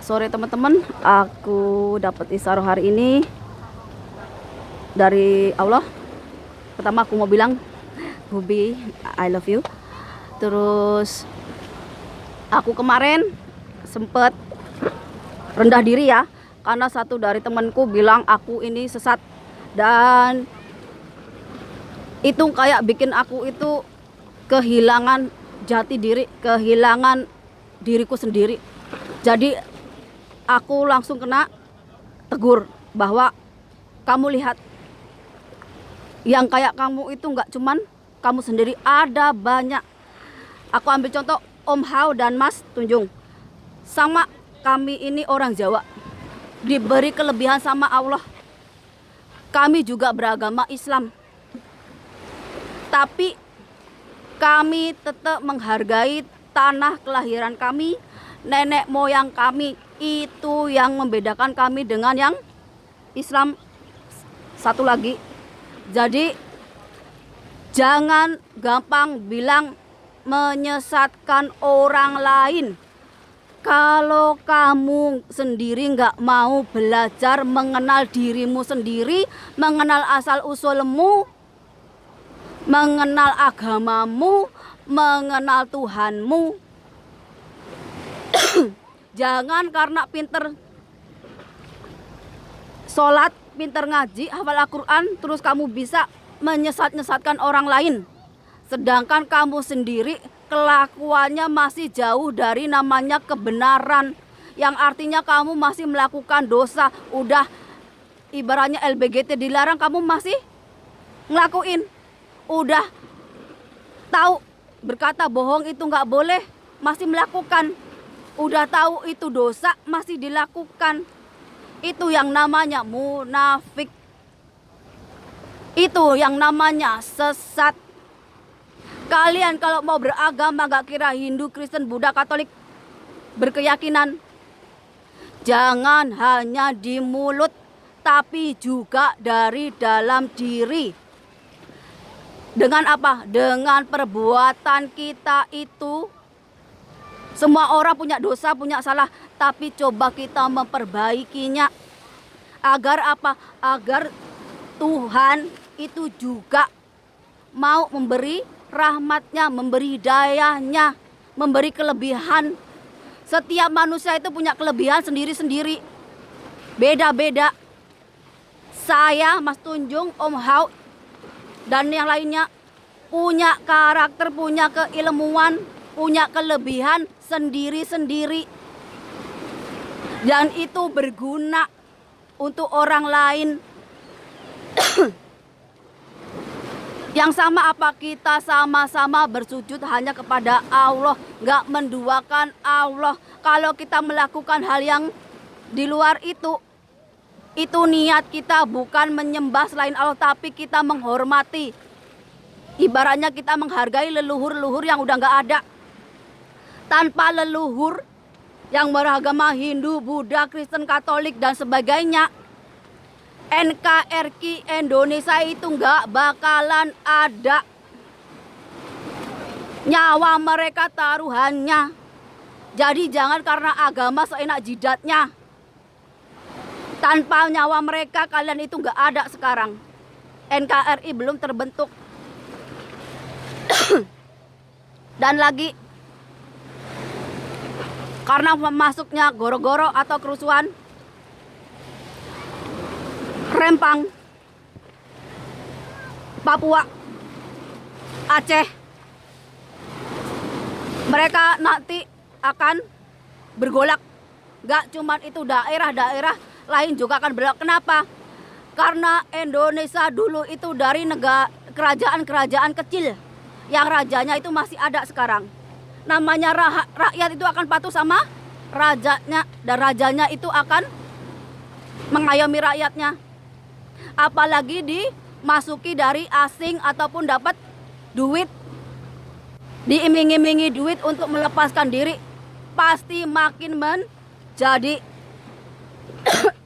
Sore teman-teman, aku dapat isyarah hari ini dari Allah. Pertama aku mau bilang, Bubi, I love you. Terus aku kemarin sempet rendah diri ya, karena satu dari temanku bilang aku ini sesat. Dan itu kayak bikin aku itu kehilangan jati diri, kehilangan diriku sendiri. Jadi aku langsung kena tegur bahwa kamu lihat, yang kayak kamu itu nggak cuman kamu sendiri, ada banyak. Aku ambil contoh Om Hao dan Mas Tunjung. Sama kami ini orang Jawa, diberi kelebihan sama Allah. Kami juga beragama Islam, tapi kami tetap menghargai tanah kelahiran kami, nenek moyang kami. Itu yang membedakan kami dengan yang Islam satu lagi. Jadi jangan gampang bilang menyesatkan orang lain. Kalau kamu sendiri nggak mau belajar mengenal dirimu sendiri, mengenal asal usulmu, mengenal agamamu, mengenal Tuhanmu, jangan karena pinter sholat, pinter ngaji, hafal Al-Quran, terus kamu bisa menyesat-nyesatkan orang lain. Sedangkan kamu sendiri kelakuannya masih jauh dari namanya kebenaran. Yang artinya kamu masih melakukan dosa. Udah ibaratnya LBGT dilarang, kamu masih ngelakuin. Udah tahu berkata bohong itu nggak boleh, masih melakukan. Udah tahu itu dosa, masih dilakukan. Itu yang namanya munafik. Itu yang namanya sesat. Kalian kalau mau beragama, gak kira Hindu, Kristen, Buddha, Katolik, berkeyakinan, jangan hanya di mulut, tapi juga dari dalam diri. Dengan apa? Dengan perbuatan kita itu. Semua orang punya dosa, punya salah, tapi coba kita memperbaikinya. Agar apa? Agar Tuhan itu juga mau memberi rahmatnya, memberi hidayahnya, memberi kelebihan. Setiap manusia itu punya kelebihan sendiri-sendiri, beda-beda. Saya, Mas Tunjung, Om Hao, dan yang lainnya punya karakter, punya keilmuan, punya kelebihan sendiri-sendiri. Dan itu berguna untuk orang lain. Yang sama apa? Kita sama-sama bersujud hanya kepada Allah, nggak menduakan Allah. Kalau kita melakukan hal yang di luar itu niat kita bukan menyembah selain Allah, tapi kita menghormati. Ibaratnya kita menghargai leluhur-leluhur yang udah nggak ada. Tanpa leluhur yang beragama Hindu, Buddha, Kristen, Katolik, dan sebagainya, NKRI Indonesia itu nggak bakalan ada. Nyawa mereka taruhannya. Jadi jangan karena agama seenak jidatnya. Tanpa nyawa mereka kalian itu nggak ada sekarang. NKRI belum terbentuk. Dan lagi, karena masuknya goro-goro atau kerusuhan, Rempang, Papua, Aceh, mereka nanti akan bergolak. Gak cuman itu, daerah-daerah lain juga akan bergolak. Kenapa? Karena Indonesia dulu itu dari negara kerajaan-kerajaan kecil, yang rajanya itu masih ada sekarang. Namanya rakyat itu akan patuh sama rajanya, dan rajanya itu akan mengayomi rakyatnya. Apalagi dimasuki dari asing ataupun dapat duit, diiming-imingi duit untuk melepaskan diri, pasti makin menjadi.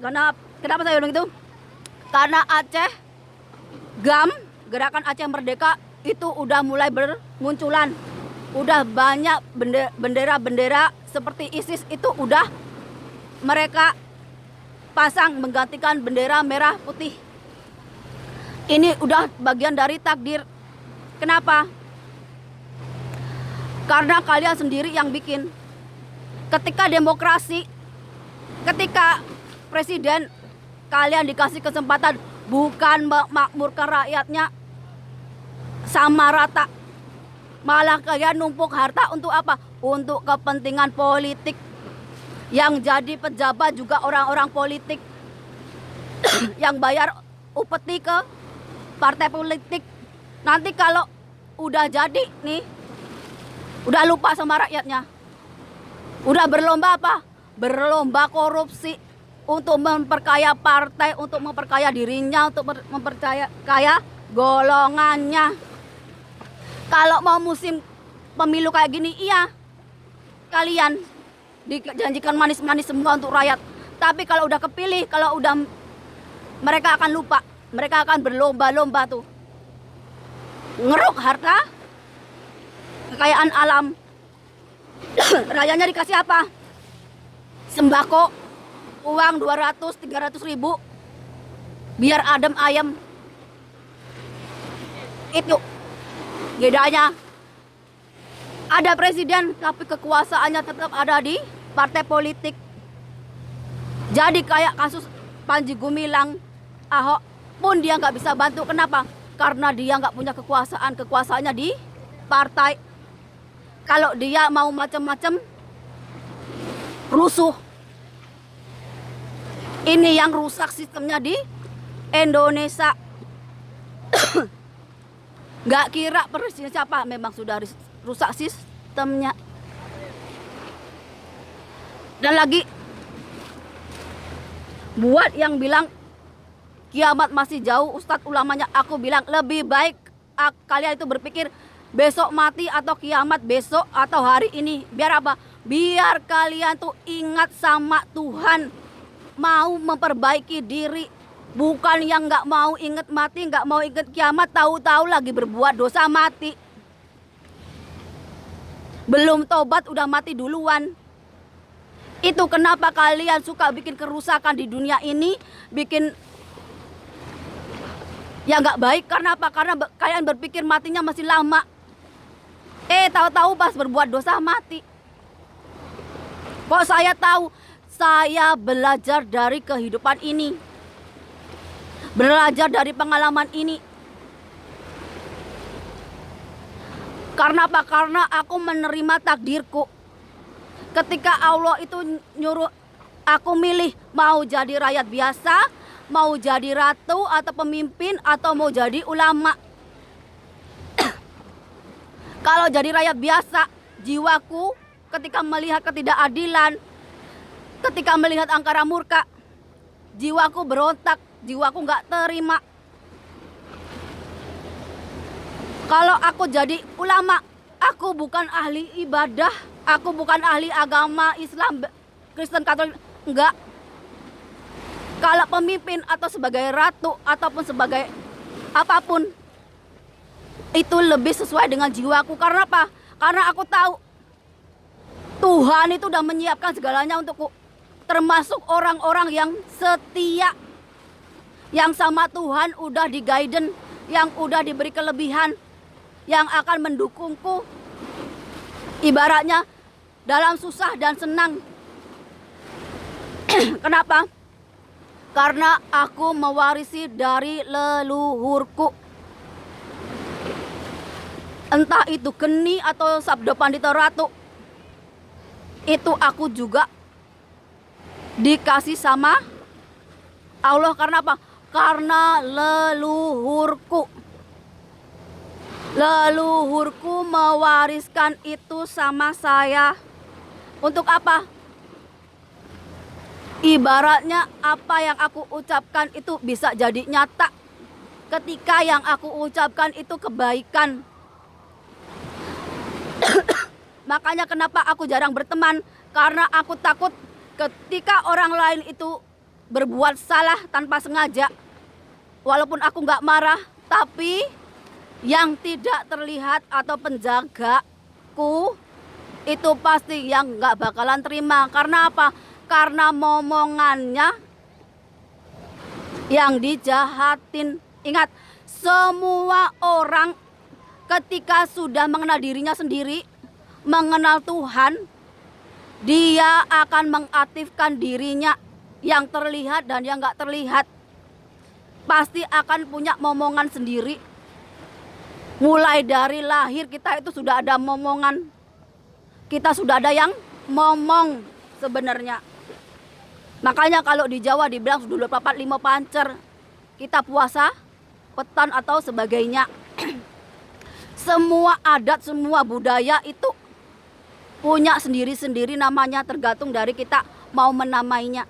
Kenapa saya bilang itu? Karena Aceh, GAM, Gerakan Aceh Merdeka, itu udah mulai bermunculan. Udah banyak bendera-bendera seperti ISIS itu udah mereka pasang menggantikan bendera merah putih. Ini udah bagian dari takdir. Kenapa? Karena kalian sendiri yang bikin. Ketika demokrasi, ketika presiden kalian dikasih kesempatan bukan memakmurkan rakyatnya sama rata, malah kalian numpuk harta untuk apa? Untuk kepentingan politik. Yang jadi pejabat juga orang-orang politik yang bayar upeti ke partai politik. Nanti kalau udah jadi nih, udah lupa sama rakyatnya, udah berlomba apa? Berlomba korupsi untuk memperkaya partai, untuk memperkaya dirinya, untuk memperkaya golongannya. Kalau mau musim pemilu kayak gini, iya, kalian dijanjikan manis-manis semua untuk rakyat. Tapi kalau udah kepilih, kalau udah, mereka akan lupa. Mereka akan berlomba-lomba tuh ngeruk harta kekayaan alam. Rakyatnya dikasih apa? Sembako, uang 200-300 ribu biar adem ayem. Itu bedanya. Ada presiden tapi kekuasaannya tetap ada di partai politik. Jadi kayak kasus Panji Gumilang, Ahok pun dia nggak bisa bantu. Kenapa? Karena dia nggak punya kekuasaan. Kekuasaannya di partai. Kalau dia mau macam-macam, rusuh. Ini yang rusak sistemnya di Indonesia. Nggak kira presiden siapa, memang sudah rusak sistemnya. Dan lagi buat yang bilang kiamat masih jauh, ustadz ulamanya, aku bilang lebih baik kalian itu berpikir besok mati atau kiamat besok atau hari ini. Biar apa? Biar kalian tuh ingat sama Tuhan, mau memperbaiki diri. Bukan yang nggak mau ingat mati, nggak mau ingat kiamat, tahu-tahu lagi berbuat dosa mati. Belum tobat udah mati duluan. Itu kenapa kalian suka bikin kerusakan di dunia ini, bikin ya nggak baik. Karena apa? Karena kalian berpikir matinya masih lama. Tahu-tahu pas berbuat dosa mati. Kok saya tahu? Saya belajar dari kehidupan ini. Belajar dari pengalaman ini. Karena apa? Karena aku menerima takdirku. Ketika Allah itu nyuruh aku milih mau jadi rakyat biasa, mau jadi ratu atau pemimpin, atau mau jadi ulama. Kalau jadi rakyat biasa, jiwaku ketika melihat ketidakadilan, ketika melihat angkara murka, jiwaku berontak, jiwaku nggak terima. Kalau aku jadi ulama, aku bukan ahli ibadah, aku bukan ahli agama Islam, Kristen, Katolik, enggak. Kalau pemimpin atau sebagai ratu ataupun sebagai apapun, itu lebih sesuai dengan jiwaku. Karena apa? Karena aku tahu Tuhan itu udah menyiapkan segalanya untukku. Termasuk orang-orang yang setia, yang sama Tuhan udah di guidance, yang udah diberi kelebihan, yang akan mendukungku. Ibaratnya dalam susah dan senang. Kenapa? Karena aku mewarisi dari leluhurku. Entah itu Geni atau Sabda Pandita Ratu, itu aku juga dikasih sama Allah. Karena apa? Karena leluhurku. Leluhurku mewariskan itu sama saya. Untuk apa? Ibaratnya apa yang aku ucapkan itu bisa jadi nyata ketika yang aku ucapkan itu kebaikan. Makanya kenapa aku jarang berteman, karena aku takut ketika orang lain itu berbuat salah tanpa sengaja, walaupun aku nggak marah, tapi yang tidak terlihat atau penjagaku itu pasti yang nggak bakalan terima. Karena apa? karena momongannya yang dijahatin. Ingat, semua orang ketika sudah mengenal dirinya sendiri, mengenal Tuhan, dia akan mengaktifkan dirinya yang terlihat dan yang gak terlihat. Pasti akan punya momongan sendiri. Mulai dari lahir kita itu sudah ada momongan. Kita sudah ada yang momong sebenarnya. Makanya kalau di Jawa dibilang sudah 24 5 pancer. Kita puasa, petan atau sebagainya. Semua adat, semua budaya itu punya sendiri-sendiri namanya, tergantung dari kita mau menamainya.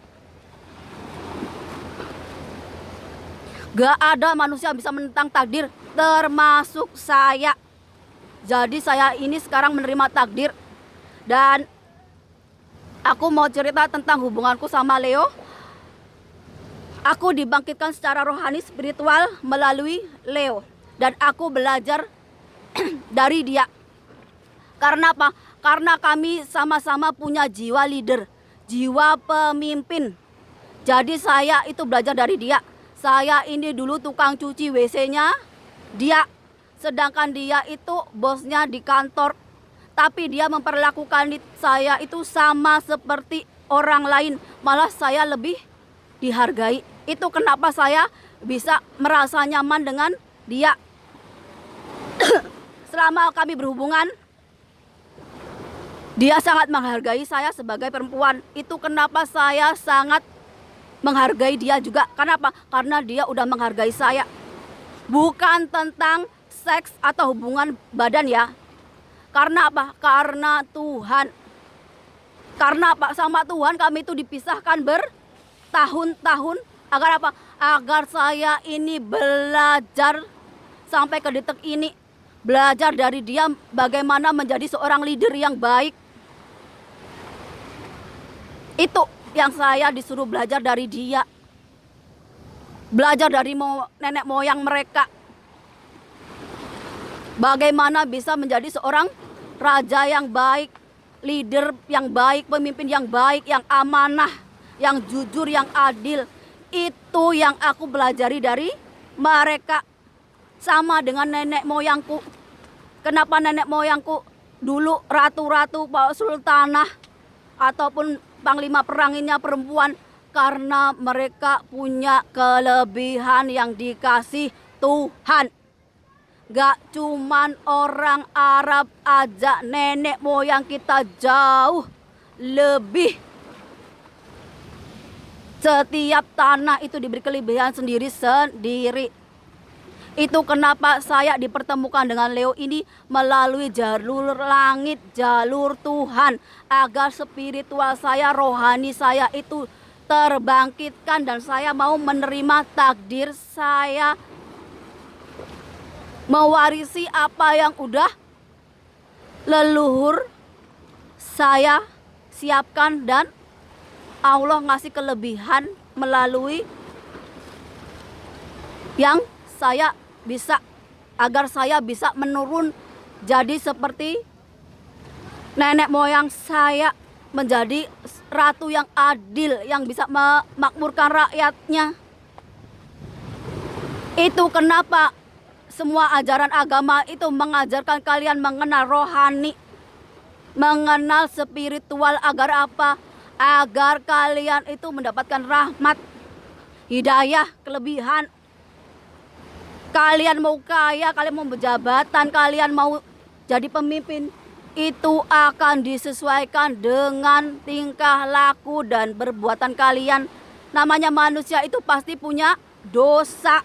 Gak ada manusia yang bisa menentang takdir, termasuk saya. Jadi saya ini sekarang menerima takdir. Dan aku mau cerita tentang hubunganku sama Leo. Aku dibangkitkan secara rohani, spiritual melalui Leo. Dan aku belajar dari dia. Karena apa? Karena kami sama-sama punya jiwa leader, jiwa pemimpin. Jadi saya itu belajar dari dia. Saya ini dulu tukang cuci WC-nya dia. Sedangkan dia itu bosnya di kantor. Tapi dia memperlakukan saya itu sama seperti orang lain. Malah saya lebih dihargai. Itu kenapa saya bisa merasa nyaman dengan dia. Selama kami berhubungan, dia sangat menghargai saya sebagai perempuan. Itu kenapa saya sangat menghargai dia juga. Kenapa? Karena dia udah menghargai saya. Bukan tentang seks atau hubungan badan ya. Karena apa? Karena Tuhan. Karena apa? Sama Tuhan kami itu dipisahkan bertahun-tahun. Agar apa? Agar saya ini belajar sampai ke detik ini. Belajar dari dia bagaimana menjadi seorang leader yang baik. Itu yang saya disuruh belajar dari dia. Belajar dari nenek moyang mereka. Bagaimana bisa menjadi seorang raja yang baik, leader yang baik, pemimpin yang baik, yang amanah, yang jujur, yang adil. Itu yang aku pelajari dari mereka. Sama dengan nenek moyangku. Kenapa nenek moyangku dulu ratu-ratu, sultanah, ataupun panglima peranginnya perempuan? Karena mereka punya kelebihan yang dikasih Tuhan. Gak cuman orang Arab aja, nenek moyang kita jauh lebih. Setiap tanah itu diberi kelebihan sendiri-sendiri. Itu kenapa saya dipertemukan dengan Leo ini melalui jalur langit, jalur Tuhan. Agar spiritual saya, rohani saya itu terbangkitkan dan saya mau menerima takdir saya. Mewarisi apa yang udah leluhur saya siapkan dan Allah ngasih kelebihan melalui yang saya bisa, agar saya bisa menurun jadi seperti nenek moyang saya, menjadi ratu yang adil, yang bisa memakmurkan rakyatnya. Itu kenapa semua ajaran agama itu mengajarkan kalian mengenal rohani, mengenal spiritual. Agar apa? Agar kalian itu mendapatkan rahmat, hidayah, kelebihan. Kalian mau kaya, kalian mau berjabatan, kalian mau jadi pemimpin, itu akan disesuaikan dengan tingkah laku dan perbuatan kalian. Namanya manusia itu pasti punya dosa.